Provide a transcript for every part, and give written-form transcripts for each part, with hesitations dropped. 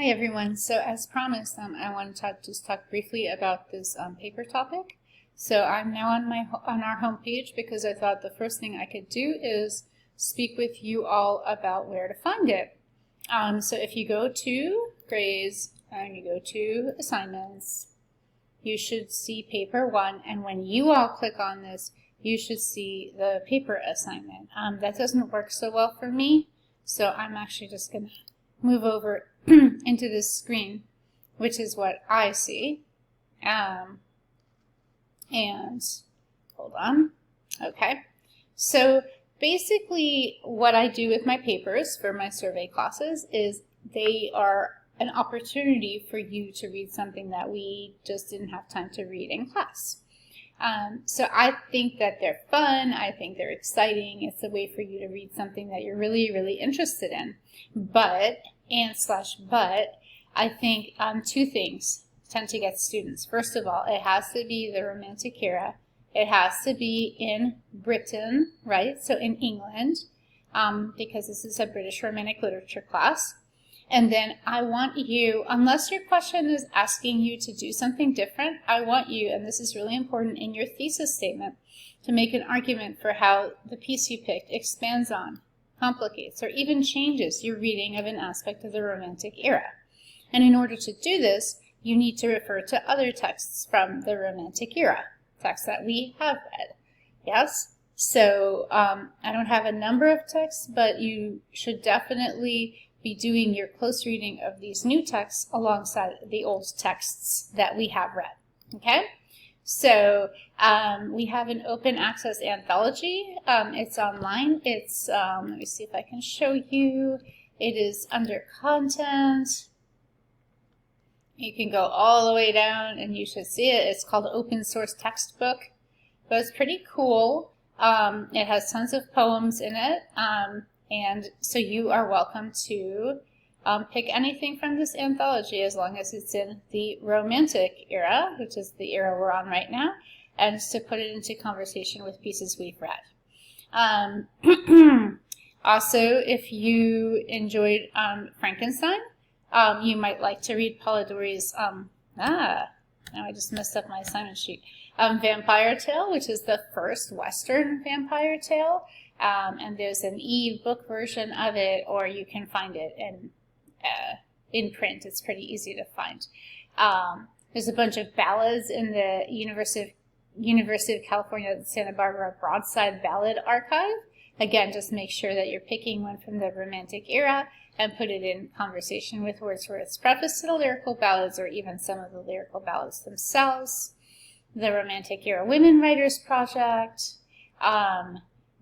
Hi everyone. So as promised, I want to just talk briefly about this paper topic. So I'm now on our homepage because I thought the first thing I could do is speak with you all about where to find it. So if you go to grades and you go to assignments, you should see paper 1, and when you all click on this, you should see the paper assignment. That doesn't work so well for me, so I'm actually just going to move over into this screen, which is what I see. And hold on. Okay. So basically what I do with my papers for my survey classes is they are an opportunity for you to read something that we just didn't have time to read in class. So I think that they're fun. I think they're exciting. It's a way for you to read something that you're really, really interested in. But I think two things tend to get students. First of all, it has to be the Romantic era. It has to be in Britain, right? So in England, because this is a British Romantic literature class. And then I want you, unless your question is asking you to do something different, I want you, and this is really important in your thesis statement, to make an argument for how the piece you picked expands on, complicates, or even changes your reading of an aspect of the Romantic era. And in order to do this, you need to refer to other texts from the Romantic era, texts that we have read. Yes? So I don't have a number of texts, but you should definitely be doing your close reading of these new texts alongside the old texts that we have read. Okay? So we have an open access anthology. It's online. It's, let me see if I can show you. It is under content. You can go all the way down and you should see it. It's called Open Source Textbook. But it's pretty cool. It has tons of poems in it. And so you are welcome to pick anything from this anthology as long as it's in the Romantic era, which is the era we're on right now, and to put it into conversation with pieces we've read. Also, if you enjoyed Frankenstein, you might like to read Polidori's, now I just messed up my assignment sheet, Vampire Tale, which is the first Western vampire tale. And there's an e-book version of it, or you can find it in print. It's pretty easy to find. There's a bunch of ballads in the University of California Santa Barbara Broadside Ballad Archive. Again, just make sure that you're picking one from the Romantic era and put it in conversation with Wordsworth's preface to the lyrical ballads, or even some of the lyrical ballads themselves. The Romantic Era Women Writers Project.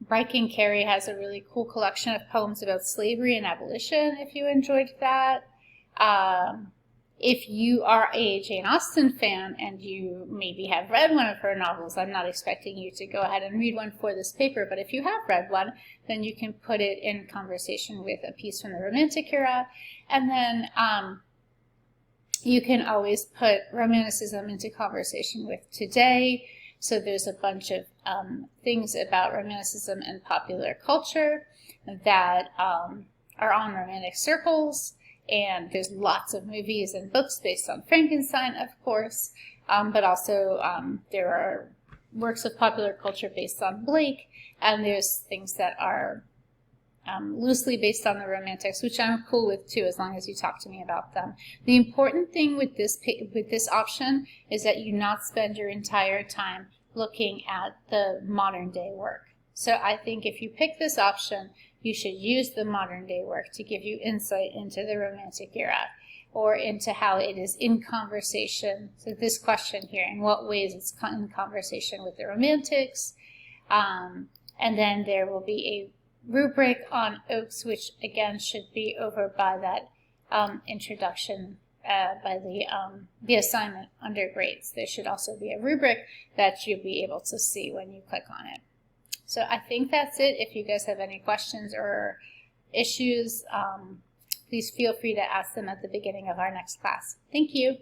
Bryken Carey has a really cool collection of poems about slavery and abolition, if you enjoyed that. If you are a Jane Austen fan and you maybe have read one of her novels, I'm not expecting you to go ahead and read one for this paper, but if you have read one, then you can put it in conversation with a piece from the Romantic era. And then you can always put Romanticism into conversation with today. So there's a bunch of things about Romanticism and popular culture that are on Romantic circles, and there's lots of movies and books based on Frankenstein, of course, but also there are works of popular culture based on Blake, and there's things that are loosely based on the Romantics, which I'm cool with too, as long as you talk to me about them. The important thing with this option is that you not spend your entire time looking at the modern day work. So I think if you pick this option, you should use the modern day work to give you insight into the Romantic era, or into how it is in conversation. So this question here, in what ways it's in conversation with the Romantics. And then there will be a rubric on Oakes, which again should be over by that introduction, by the assignment under grades. There should also be a rubric that you'll be able to see when you click on it. So I think that's it. If you guys have any questions or issues, please feel free to ask them at the beginning of our next class. Thank you.